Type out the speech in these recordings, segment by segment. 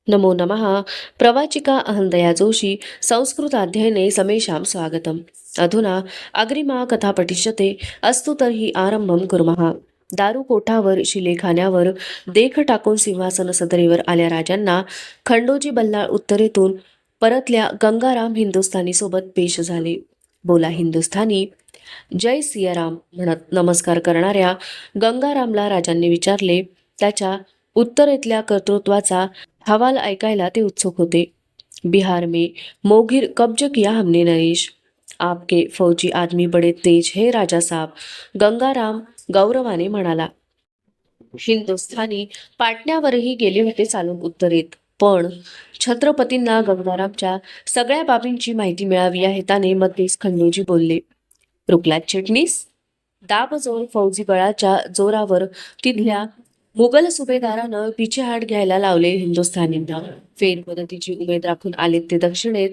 नमो नमः। प्रवाचिका अहंदया जोशी संस्कृताध्ययने समेषां स्वागतम्। अधुना अग्रिमा कथा पठिष्यते। अस्तु तर्हि आरंभं कुर्मः। दारुकोठावर शिलेखान्यावर देख टाकून सिंहासन सदरेवर आल्या राजांना खंडोजी बल्लाळ उत्तरेतून परतल्या गंगाराम हिंदुस्थानी सोबत पेश झाले. बोला हिंदुस्थानी, जय सियाराम म्हणत नमस्कार करणाऱ्या गंगारामला राजांनी विचारले. त्याच्या उत्तरेतल्या कर्तृत्वाचा हवाल ऐकायला ते उत्सुक होते. बिहार में मोघिर कब्ज किया हमने नरेश. आपके फौजी आदमी बड़े तेज है राजा साहब, गंगाराम गौरवाने म्हणाला. हिंदुस्थानी पाटण्यावरही गेले होते चालून उत्तरेत, पण छत्रपतींना गंगारामच्या सगळ्या बाबींची माहिती मिळावी या हेताने मध्येच खंडोजी बोलले. रुकलात चिटणीस? दाबजोर फौजी बळाच्या जोरावर तिथल्या मुघल सुभेदारानं पिछेहाट घ्यायला लावले हिंदुस्थानींना. फेरमदतीची उमेद राखून आलेत ते दक्षिणेत.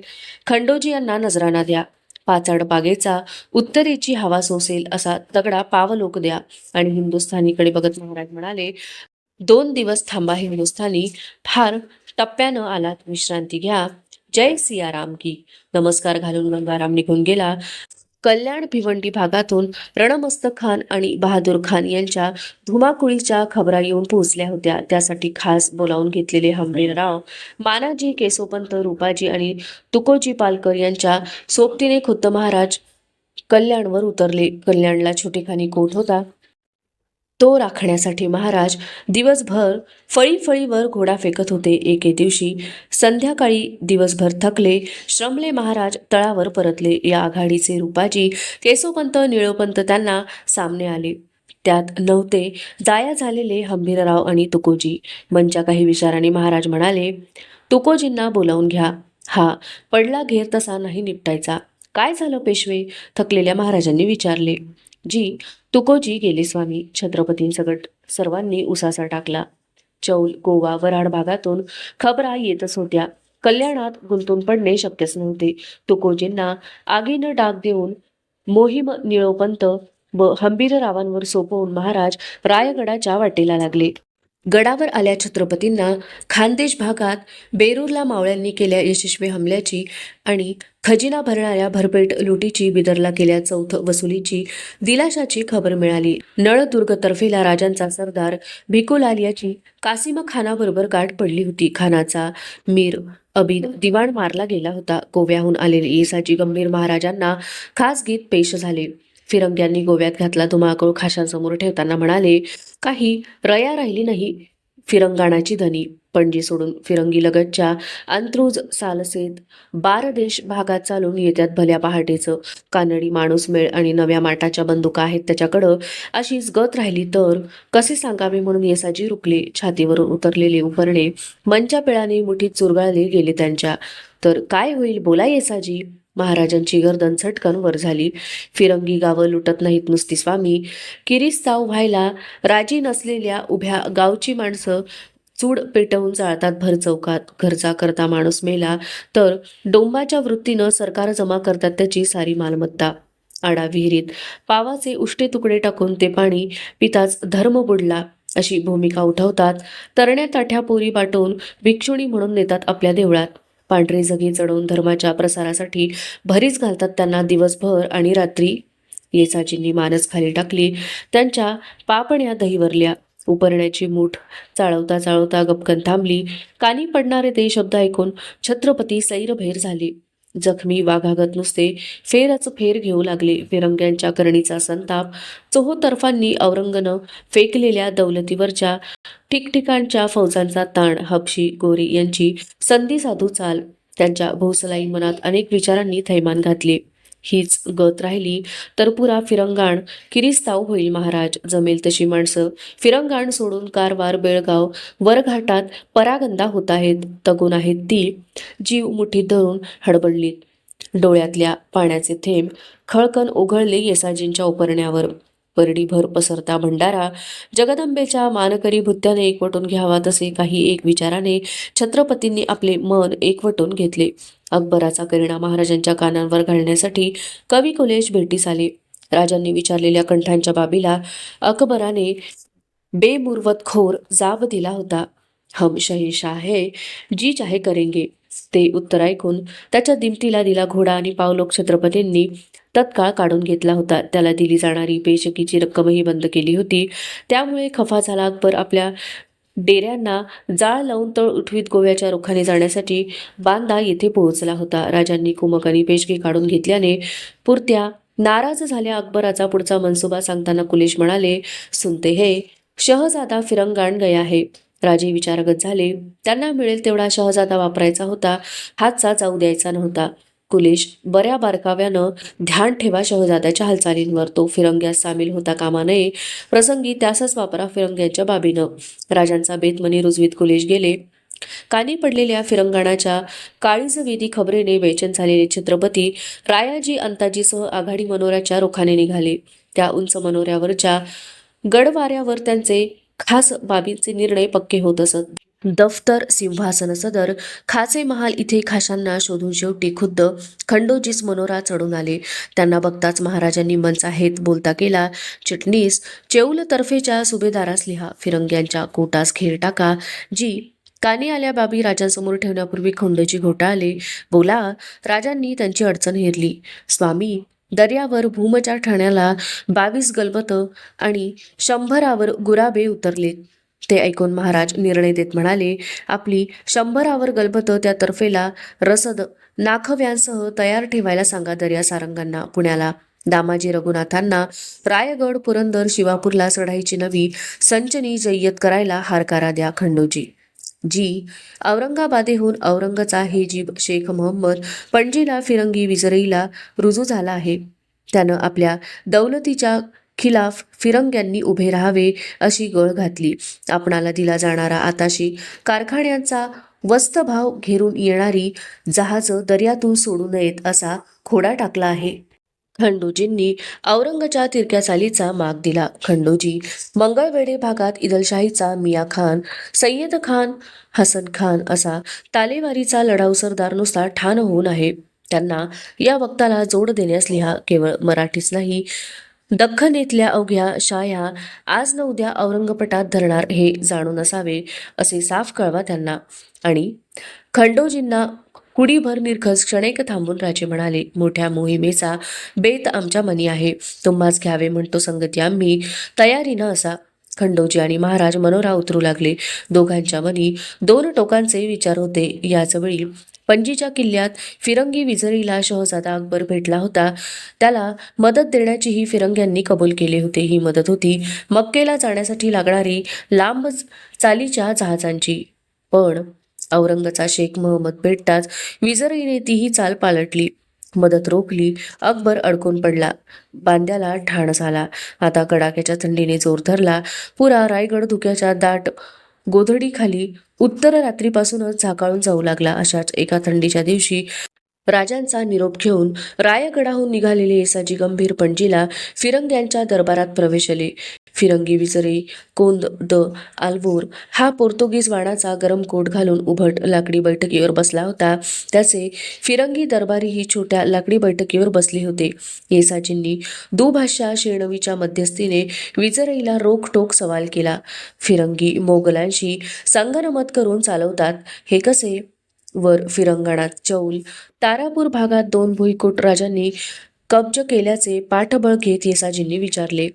खंडोजी यांना नजराणा द्या. पाचाड बागेचा उत्तरेची हवा सोसेल असा तगडा पावलोक द्या. आणि हिंदुस्थानीकडे बघत महाराज म्हणाले, 2 दिवस थांबा हिंदुस्थानी, फार टप्प्यानं आलात, विश्रांती घ्या. जय सियाराम की. नमस्कार घालून गंगाराम निघून गेला. कल्याण भिवंडी भागातून रणमस्तक खान आणि बहादूर खान यांच्या धुमाकुळीच्या खबरा येऊन पोहोचल्या होत्या. त्यासाठी खास बोलावून घेतलेले हंबीरराव, मानाजी, केशवपंत, रूपाजी आणि तुकोजी पालकर यांच्या सोबतीने खुद्द महाराज कल्याणवर उतरले. कल्याणला छोटेखानी कोट होता. तो राखण्यासाठी महाराज दिवसभर फळीफळीवर घोडा फेकत होते. एके दिवशी संध्याकाळी दिवसभर थकले, श्रमले महाराज तळावर परतले. या आघाडीचे रूपाजी, केशवपंत, निळोपंत त्यांना सामने आले. त्यात नव्हते जाया झालेले हंबीरराव आणि तुकोजी. मनच्या काही विचाराने महाराज म्हणाले, तुकोजींना बोलावून घ्या. हा पडला घेर तसा नाही निपटायचा. काय झालं पेशवे? थकलेल्या महाराजांनी विचारले. जी, तुकोजी गेले स्वामी. छत्रपतींसकट सर्वांनी उसासा टाकला. चौल, गोवा, वराड भागातून खबरा येतच होत्या. कल्याणात गुंतून पडणे शक्यच नव्हते. तुकोजींना आगीनं डाग देऊन मोहीम निळोपंत व हंबीररावांवर सोपवून महाराज रायगडाच्या वाटेला लागले. गडावर आल्या छत्रपतींना खानदेश भागात बेरूरला मावळ्यांनी केल्या यशस्वी हमल्याची आणि खजिना भरणाऱ्या भरपेट लुटीची, बिदरला केल्या चौथ वसुलीची, दिलाशाची खबर मिळाली. नळदुर्ग तर्फेला राजांचा सरदार भिकुलाल याची कासिम खानाबरोबर गाठ पडली होती. खानाचा मीर अबिद दिवाण मारला गेला होता. गोव्याहून आलेले येसाजी गंभीर महाराजांना खास गीत पेश झाले. फिरंग्यांनी गोव्यात घातला धुमाकूळ खाशांसमोर ठेवताना म्हणाले, काही रया राहिली नाही फिरंगाणाची धनी. पणजी सोडून फिरंगी लगतच्या अंत्रुज, सालसेत, बारदेश भागात चालून येत्यात भल्या पहाटेचं. कानडी माणूस मेळ आणि नव्या माटाच्या बंदुका आहेत त्याच्याकडं. अशीच गत राहिली तर कसे सांगावे म्हणून येसाजी रुकले. छातीवरून उतरलेले उपरणे मनच्या पिळाने मुठीत चुरगाळले गेले त्यांच्या. तर काय होईल बोला येसाजी. महाराजांची गर्दन झटकन वर झाली. फिरंगी गावं लुटत नाहीत नुसती स्वामी. किरीस्ताव व्हायला राजी नसलेल्या उभ्या गावची माणसं चूड पेटवून जाळतात भर चौकात. घरचा करता माणूस मेला तर डोंबाच्या वृत्तीनं सरकार जमा करतात त्याची सारी मालमत्ता. आडा विहिरीत पावाचे उष्टे तुकडे टाकून ते पाणी पिताच धर्म बुडला अशी भूमिका उठवतात. तरण्या ताठ्या पोरी पाठवून भिक्षुणी म्हणून नेतात आपल्या देवळात. पांढरे जगी चढवून धर्माच्या प्रसारासाठी भरीस घालतात त्यांना दिवसभर आणि रात्री. येसाजींनी मानस खाली टाकली. त्यांच्या पापण्या दहीवरल्या. उपरण्याची मूठ चाळवता चाळवता गपकन थांबली. कानी पडणारे ते शब्द ऐकून छत्रपती सैरभैर झाले. जखमी वाघागत नुसते फेरच फेर घेऊ लागले. फिरंग्यांच्या करणीचा संताप, चोहोतर्फांनी औरंगनं फेकलेल्या दौलतीवरच्या ठिकठिकाणच्या फौजांचा ताण, हबशी गोरी यांची संधी साधू चाल, त्यांच्या भोसलाई मनात अनेक विचारांनी थैमान घातले. हीच गत राहिली तर पुरा फिरंगाण किरीस्ताव होईल महाराज. जमेल तशी माणसं फिरंगाण सोडून कारवार, बेळगाव, वरघाटात परागंदा होत आहेत. तगून आहेत ती. जीव मुठीत धरून हडबडलीत. डोळ्यातल्या पाण्याचे थेंब खळकन ओघळले येसाजींच्या उपरण्यावर. परडीभर पसरता भंडारा जगदंबेच्या मानकरी भुत्याने एकवटून घ्यावा तसे काही एक विचाराने छत्रपतींनी आपले मन एकवटून घेतले. अकबराचा करिणा महाराजांच्या कानांवर घालण्यासाठी कवी कुलेश भेटीस आले. राजांनी विचारलेल्या कंठांच्या बाबीला अकबराने बेमुरवतखोर जाब दिला होता. हम शहेनशाह है, जी चाहे करेंगे. ते उत्तर ऐकून त्याच्या दिमतीला दिला घोडा आणि पावलोक छत्रपतींनी तत्काळ काढून घेतला होता. त्याला दिली जाणारी पेशकीची रक्कमही बंद केली होती. त्यामुळे खफा झाला अकबर आपल्या डेऱ्यांना जाळ लावून तळ उठवीत गोव्याच्या रुखाने जाण्यासाठी बांदा येथे पोहोचला होता. राजांनी कुमक आणि पेशगी काढून घेतल्याने पुरत्या नाराज झाल्या. अकबराचा पुढचा मनसुबा सांगताना कुलिश म्हणाले, सुनते हे शहजादा फिरंगाण गया है. राजे विचारगत झाले. त्यांना मिळेल तेवढा शहजादा वापरायचा होता, हातचा जाऊ द्यायचा नव्हता. कुलिश बऱ्या बारकाव्यानं ध्यान ठेवा शहजाद्याच्या हालचालींवर. तो फिरंग्यास सामील होता कामा नये. प्रसंगी त्यासच वापरा फिरंग्यांच्या बाबीनं. राजांचा बेतमनी रुजवीत कुलिश गेले. कानी पडलेल्या फिरंगाणाच्या काळीजवेदी खबरेने बेचैन झालेले छत्रपती रायाजी अंताजीसह आघाडी मनोऱ्याच्या रुखाने निघाले. त्या उंच मनोऱ्यावरच्या गडवाऱ्यावर त्यांचे खास बाबींचे निर्णय पक्के होत असत. दफ्तर, सिंहासन, सदर, खाचे महाल इथे खाशांना शोधून शेवटी खुद्द खंडोजीच मनोरा चढून आले. त्यांना बघताच महाराजांनी मनचा हेत बोलता केला. चिटणीस चेऊल तर्फेच्या सुभेदारास लिहा, फिरंग्यांच्या कोटास खेर टाका. जी कानी आल्या बाबी राजांसमोर ठेवण्यापूर्वी खंडोजी घोटाळले. बोला. राजांनी त्यांची अडचण हेरली. स्वामी, दर्यावर भूमच्या ठाण्याला 22 गलबत आणि 100 गुराबे उतरलेत. ते ऐकून महाराज निर्णय देत म्हणाले, आपली 100 गलबत त्या तर्फेला रसद नाखव्यांसह तयार ठेवायला सांगा. दर्या सारंगांना पुण्याला, दामाजी रघुनाथांना रायगड, पुरंदर, शिवापूरला चढाईची नवी संचनी जय्यत करायला हारकारा द्या. खंडोजी. जी औरंगाबादेहून औरंगचा हेजीब शेख महम्मद पणजीला फिरंगी विजरईला रुजू झाला आहे. त्यानं आपल्या दौलतीच्या खिलाफ फिरंग्यांनी उभे राहावे अशी गळ घातली. आपणाला दिला जाणारा आताशी कारखान्यांचा वस्तभाव घेरून येणारी जहाजं दर्यातून सोडू नयेत असा खोडा टाकला आहे. खंडोजींनी औरंगच्या तिरक्या चालीचा माग दिला. खंडोजी मंगळवेढे भागात इदलशाहीचा मिया खान, सय्यद खान, हसन खान असा तालेवारीचा लढाऊ सरदार नुसता ठाण होऊन आहे. त्यांना या वक्ताला जोड देण्यास लिहा. केवळ मराठीच नाही, दख्खनेतल्या अवघ्या शाया आज न उद्या औरंगपटात धरणार हे जाणून असावे असे साफ कळवा त्यांना. आणि खंडोजींना कुडीभर निरखस क्षणैक थांबून राजे म्हणाले, मोठ्या मोहिमेचा बेत आमच्या मनी आहे. तुम्हाच घ्यावे म्हणतो संगती आम्ही तयारीनं असा. खंडोजी आणि महाराज मनोरा उतरू लागले. दोघांच्या मनी 2 टोकांचे विचार होते. याच वेळी पणजीच्या किल्ल्यात फिरंगी विजरीला शहजादा अकबर भेटला होता. त्याला मदत देण्याचीही फिरंग्यांनी कबूल केले होते. ही मदत होती मक्केला जाण्यासाठी लागणारी लांब चालीच्या जहाजांची. पण औरंगचा शेख महम्मद भेटताच विजरीने तीही चाल पालटली. मदत रोखली. अकबर अडकून पडला. बांद्याला ठाण झाला. आता कडाक्याच्या थंडीने जोर धरला. पुरा रायगड धुक्याच्या दाट गोधडीखाली उत्तर रात्रीपासूनच झाकाळून जाऊ लागला. अशाच एका थंडीच्या दिवशी राजांचा निरोप घेऊन रायगडाहून निघालेले येसाजी गंभीर पणजीला फिरंग्यांच्या दरबारात प्रवेशले. फिरंगी विजरी कोंद द आल्वोर हा पोर्तुगीज वाणाचा गरम कोट घालून उभट लाकडी बैठकीवर बसला होता. त्याचे फिरंगी दरबारीही छोट्या लाकडी बैठकीवर बसले होते. येसाजींनी दुभाषा शेणवीच्या मध्यस्थीने विजरईला रोखटोक सवाल केला. फिरंगी मोगलांशी संगनमत करून चालवतात हे कसे? वर फिरंगणात चौल तारापूर भागात 2 भुईकोट राजांनी कब्ज केल्याचे पाठबळ घेत येसाजींनी विचारले.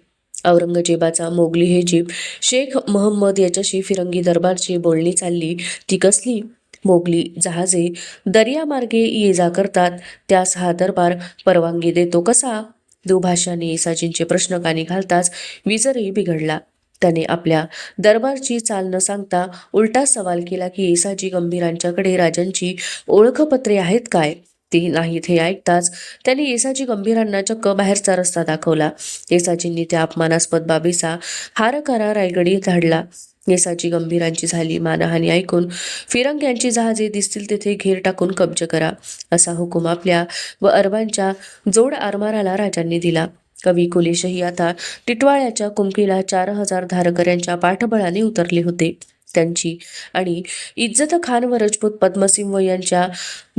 औरंगजेबाचा मोगली हेजीब शेख महम्मद याच्याशी फिरंगी दरबारची बोलणी चालली. ती कसली? मोगली जहाजे दर्यामार्गे ये जा करतात, त्यास हा दरबार परवानगी देतो कसा? दुभाषाने येसाजींचे प्रश्न कानी घालताच विजरही बिघडला. त्याने आपल्या दरबारची चाल न सांगता उलटा सवाल केला की येसाजी गंभीरांच्याकडे राजांची ओळखपत्रे आहेत काय? ती नाहीत हे ऐकताच त्यांनी येसाजी गंभीरांना चक्क बाहेरचा रस्ता दाखवला. येसाजींनी त्या अपमानास्पद बाबीचा हारकारा रायगडी धाडला. येसाजी गंभीरांची झाली मानहानी ऐकून फिरंग्यांची जहाजे दिसतील तेथे घेर टाकून कब्ज करा असा हुकूम आपल्या व अरबांच्या जोड आरमाराला राजांनी दिला. कवी कुलिशही आता टिटवाळ्याच्या कुमकीला 4000 धारकऱ्यांच्या पाठबळाने उतरले होते. त्यांची आणि इज्जत खान व राजपूत पद्मसिंह यांच्या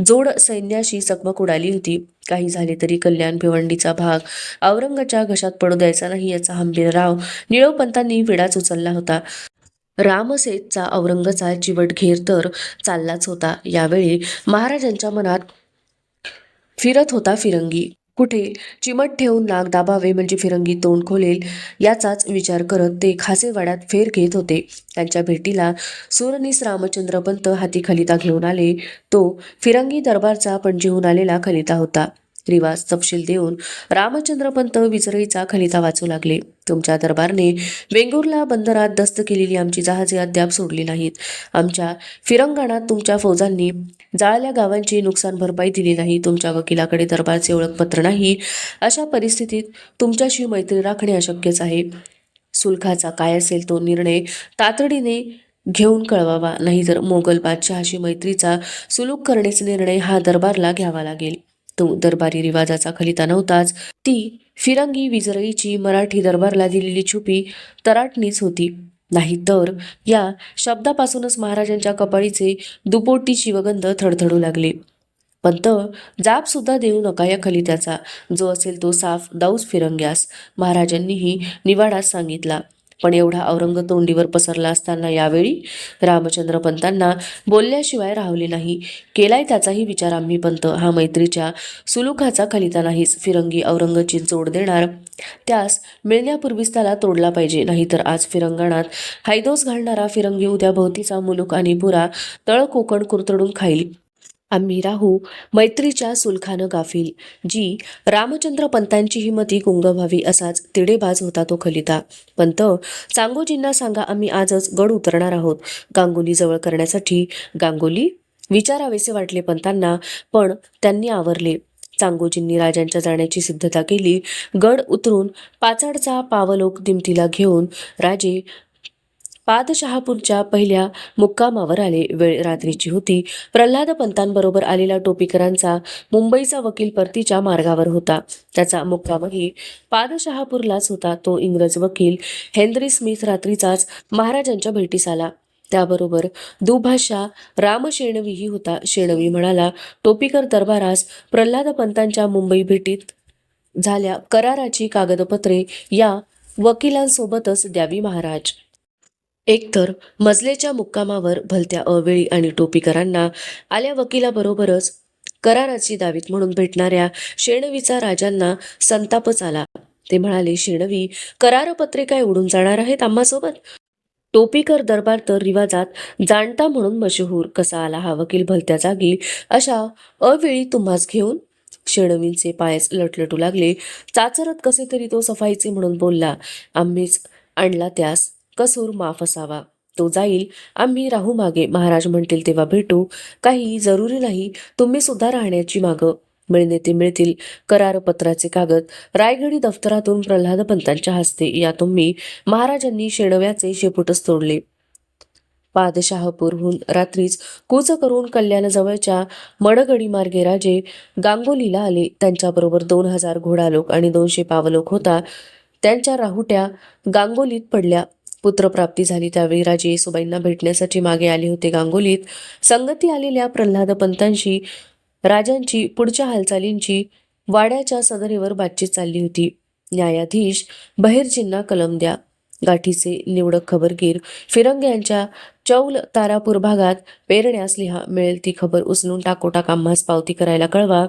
जोड सैन्याशी चकमक उडाली होती. काही झाले तरी कल्याण भिवंडीचा भाग औरंगाच्या घशात पडू द्यायचा नाही याचा हंबीर राव निळोपंतांनी विडाच उचलला होता. रामसेनचा औरंगचा चिवट घेर तर चाललाच होता. यावेळी महाराजांच्या मनात फिरत होता फिरंगी. कुठे चिमट ठेवून नाक दाबावे म्हणजे फिरंगी तोंड खोलेल याचाच विचार करत ते खासेवाड्यात फेर घेत होते. त्यांच्या भेटीला सुरनीस रामचंद्र पंत हाती खलिता घेऊन आले. तो फिरंगी दरबारचा पणजीहून आलेला खलिता होता. रिवाज तपशील देऊन रामचंद्र पंत विजरईचा खलिता वाचू लागले. तुमच्या दरबारने वेंगुर्ला बंदरात दस्त केलेली आमची जहाजे अद्याप सोडली नाहीत. आमच्या फिरंगाणात तुमच्या फौजांनी जाळल्या गावांची नुकसान भरपाई दिली नाही. तुमच्या वकिलाकडे दरबारचे ओळखपत्र नाही. अशा परिस्थितीत तुमच्याशी मैत्री राखणे अशक्यच आहे. सुलखाचा काय असेल तो निर्णय तातडीने घेऊन कळवावा, नाहीतर मोगल बादशहाशी मैत्रीचा सुलूक करण्याचा निर्णय हा दरबारला घ्यावा लागेल. तो दरबारी रिवाजाचा खलिता नव्हताच. ती फिरंगी विजरईची मराठी दरबारला दिलेली छुपी तराटणीच होती. नाही तर या शब्दापासूनच महाराजांच्या कपाळीचे दुपोटी शिवगंध थडथडू लागले. पंत, जाब सुद्धा देऊ नका या खलित्याचा. जो असेल तो साफ दाऊस फिरंग्यास महाराजांनीही निवाडाच सांगितला. पण एवढा औरंग तोंडीवर पसरला असताना यावेळी रामचंद्र पंतांना बोलल्याशिवाय राहवले नाही. केलाय त्याचाही विचार आम्ही पंत. हा मैत्रीच्या सुलुखाचा खलिता नाहीच. फिरंगी औरंगची जोड देणार, त्यास मिळण्यापूर्वीच त्याला तोडला पाहिजे. नाहीतर आज फिरंगाणात हैदोस घालणारा फिरंगी उद्या भोवतीचा मुलूक आणि पुरा तळ कोकण कुरतडून खाईल. आम्ही राहू मैत्रीच्या सुलखानं गाफील. जी रामचंद्र पंतांची हिमती गुंग व्हावी असाच तिडेबाज होता तो खलिता. पंत, चांगोजींना सांगा आम्ही आजच गड उतरणार आहोत गांगुली जवळ करण्यासाठी. गांगुली विचारावेसे वाटले पंतांना, पण त्यांनी आवरले. चांगोजींनी राजांच्या जाण्याची सिद्धता केली. गड उतरून पाचाडचा पावलोक दिमतीला घेऊन राजे पादशहापूरच्या पहिल्या मुक्कामावर आले. वेळ रात्रीची होती. प्रल्हाद पंतांबरोबर आलेला टोपीकरांचा मुंबईचा वकील परतीच्या मार्गावर होता. त्याचा मुक्कामही पादशहापूरलाच होता. तो इंग्रज वकील हेनरी स्मिथ रात्रीचाच महाराजांच्या भेटीस आला. त्याबरोबर दुभाषा राम शेणवीही होता. शेणवी म्हणाला, टोपीकर दरबारास प्रल्हाद पंतांच्या मुंबई भेटीत झाल्या कराराची कागदपत्रे या वकिलांसोबतच द्यावी महाराज. एकतर मजलेच्या मुक्कामावर भलत्या अवेळी आणि टोपीकरांना आल्या वकिलाबरोबरच कराराची दावीत म्हणून भेटणाऱ्या शेणवीचा राजांना संतापच आला. ते म्हणाले, शेणवी, करारपत्रे काय उडून जाणार आहेत आम्हासोबत? टोपीकर दरबार तर रिवाजात जाणता म्हणून मशहूर. कसा आला हा वकील भलत्या जागी अशा अवेळी तुम्हास घेऊन? शेणवींचे पायच लटलटू लागले. चाचरत कसे तरी तो सफाईचे म्हणून बोलला, आम्हीच आणला त्यास, कसूर माफ असावा. तो जाईल, आम्ही राहू मागे. महाराज म्हणतील तेव्हा भेटू. काही जरुरी नाही तुम्ही सुद्धा राहण्याची मागं. मिळणे ते मिळतील करारपत्राचे कागद रायगडी दफ्तरातून प्रल्हाद पंतांच्या हस्ते. या तुम्ही महाराजांनी शेणव्याचे शेपूटच तोडले. पादशहापूरहून रात्रीच कूच करून कल्याणजवळच्या मडगडी मार्गे राजे गांगोलीला आले. त्यांच्याबरोबर 2000 घोडालोक आणि 200 पावलोक होता. त्यांच्या राहुट्या गांगोलीत पडल्या. पुत्रप्राप्ती झाली त्यावेळी राजे येसुबाईंना भेटण्यासाठी मागे आले होते गांगोलीत. संगती आलेल्या प्रल्हाद पंतांशी राजांची पुढच्या हालचालींची वाड्याच्या सदरेवर बातचीत चालली होती. न्यायाधीश बहिर्जींना कलम द्या. गाठीचे निवडक खबरगीर फिरंग्यांच्या चौल तारापूर भागात पेरण्यास लिहा. मिळेल ती खबर उचलून टाकोटाक आम्हास पावती करायला कळवा.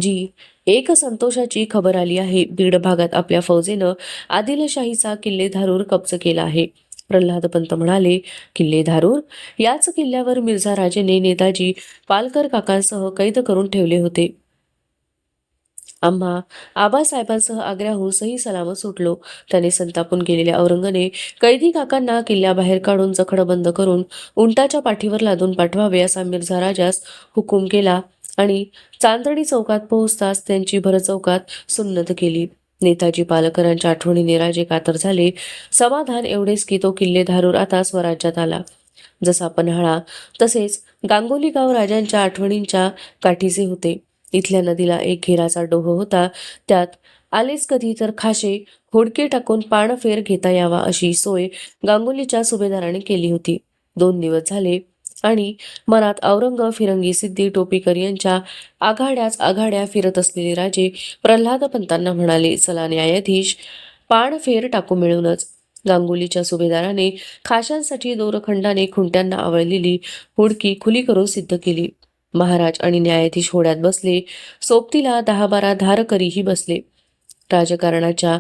जी एक संतोषाची खबर आली आहे. बीड भागात आपल्या फौजेनं आदिलशाहीचा किल्ले धारूर कब्ज केला आहे. प्रल्हाद पंत म्हणाले, किल्ले धारूर? याच किल्ल्यावर मिर्झा राजेने नेताजी पालकर काकांसह कैद करून ठेवले होते. आम्हा आबासाहेबांसह आग्र्याहून सही सलामत सुटलो. त्याने संतापून गेलेल्या औरंगने कैदी काकांना किल्ल्याबाहेर काढून जखडबंद करून उंटाच्या पाठीवर लादून पाठवावे असा मिर्झा राजास हुकूम केला आणि चांदणी चौकात पोहोचताच त्यांची भर चौकात सुन्नत केली. नेताजी पालकरांच्या आठवणीने राजे कातर झाले. समाधान एवढेच की तो किल्ले धारूर आता स्वराज्यात आला. जसा पन्हाळा तसेच गांगोली गाव राजांच्या आठवणींच्या काठीचे होते. इथल्या नदीला एक घेराचा डोह होता. त्यात आलेच कधी तर खाशे होडके टाकून पाणफेर घेता यावा अशी सोय गांगुलीच्या सुभेदाराने केली होती. 2 दिवस झाले आणि मनात औरंग, फिरंगी, सिद्धी, टोपीकर यांच्या आघाड्या फिरत असलेले राजे प्रल्हाद पंतांना म्हणाले, चला न्यायाधीश, पाणफेर टाकू मिळूनच. गांगुलीच्या सुभेदाराने खाशांसाठी दोरखंडाने खुंट्यांना आवळलेली हुडकी खुली करून सिद्ध केली. महाराज आणि न्यायाधीश होड्यात बसले. सोबतीला 10-12 धारकरीही बसले. राजकारणाच्या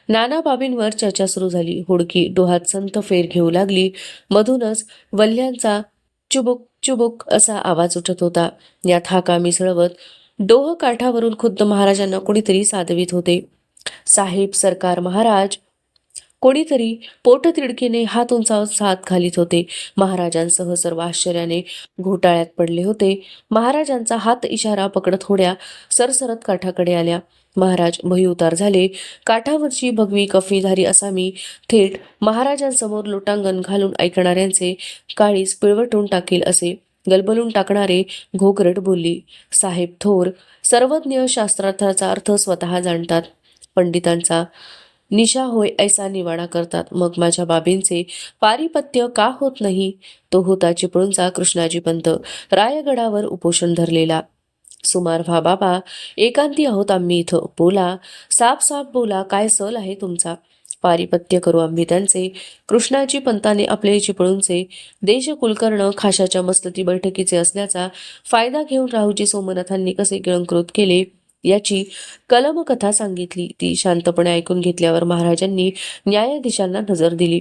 नाना बाबींवर चर्चा सुरू झाली. हुडकी डोहात संत फेर घेऊ लागली. मधूनच वल्ह्यांचा चुबुक चुबुक असा आवाज उठत होता. यात हाका मिसळवत डोह काठावरून खुद्द महाराजांना कोणीतरी साधवीत होते. साहेब, सरकार, महाराज. कोणीतरी पोटतिडकीने हात उंचावत हात घालीत होते. महाराजांसह सर्व आश्चर्याने घोटाळ्यात पडले होते. महाराजांचा हात इशारा पकडत होड्या सरसरत काठाकडे आल्या. महाराज भयउतार झाले. काठावरची भगवी कफीधारी असामी थेट महाराजांसमोर लोटांगण घालून ऐकणाऱ्यांचे काळीज पिळवटून टाकेल असे गलबलून टाकणारे घोगरट बोलली. साहेब थोर, सर्वज्ञ, शास्त्रार्थाचा अर्थ स्वतः जाणतात. पंडितांचा निशा होय ऐसा निवाडा करतात. मग माझ्या बाबींचे पारिपत्य का होत नाही? तो होता चिपळूणचा कृष्णाजी पंत, रायगडावर उपोषण धरलेला. सुमार व्हा बाबा, एकांती आहोत आम्ही इथं. बोला, साफ साफ बोला, काय सल आहे तुमचा? पारिपत्य करू आम्ही त्यांचे. कृष्णाजी पंताने आपले चिपळूणचे देशकुलकर्ण खाशाच्या मस्तती बैठकीचे असल्याचा फायदा घेऊन राहुजी सोमनाथांनी कसे गिळंकृत केले याची कलमकथा सांगितली. ती शांतपणे ऐकून घेतल्यावर महाराजांनी न्यायाधीशांना नजर दिली.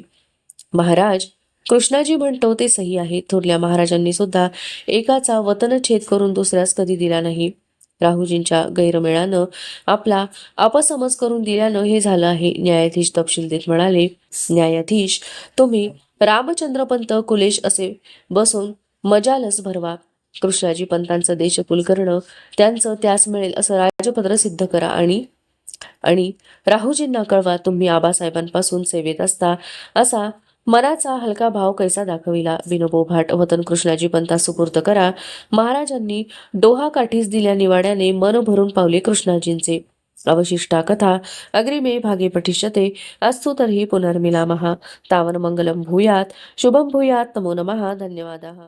महाराज, कृष्णाजी म्हणतो ते सही आहे. थोरल्या महाराजांनी सुद्धा एकाचा वतनछेद करून दुसऱ्यास कधी दिला नाही. राहुजींच्या गैरमेळानं आपला अपसमज करून दिल्यानं हे झालं आहे. न्यायाधीश तपशील देत म्हणाले. न्यायाधीश, तुम्ही रामचंद्रपंत कुलेश असे बसून मजालच भरवा. कृष्णाजी पंतांचं देशकुलकर्ण त्यांचं त्यास मिळेल असं राजपत्र सिद्ध करा आणि राहुजींना कळवा तुम्ही आबासाहेबांपासून सेवेत असता असा मनाचा हलका भाव कैसा दाखविला. बिनोबोभाट वतन कृष्णाजी पंता सुपूर्त करा. महाराजांनी डोहा काठीस दिल्या निवाड्याने मन भरून पावले कृष्णाजींचे. अवशिष्टा कथा अग्रिमे भागे पठिष्यते. अस्तु तर्हि पुनर्मिलामः. तावन मंगलम भूयात, शुभम भूयात. नमो नमः. धन्यवादः.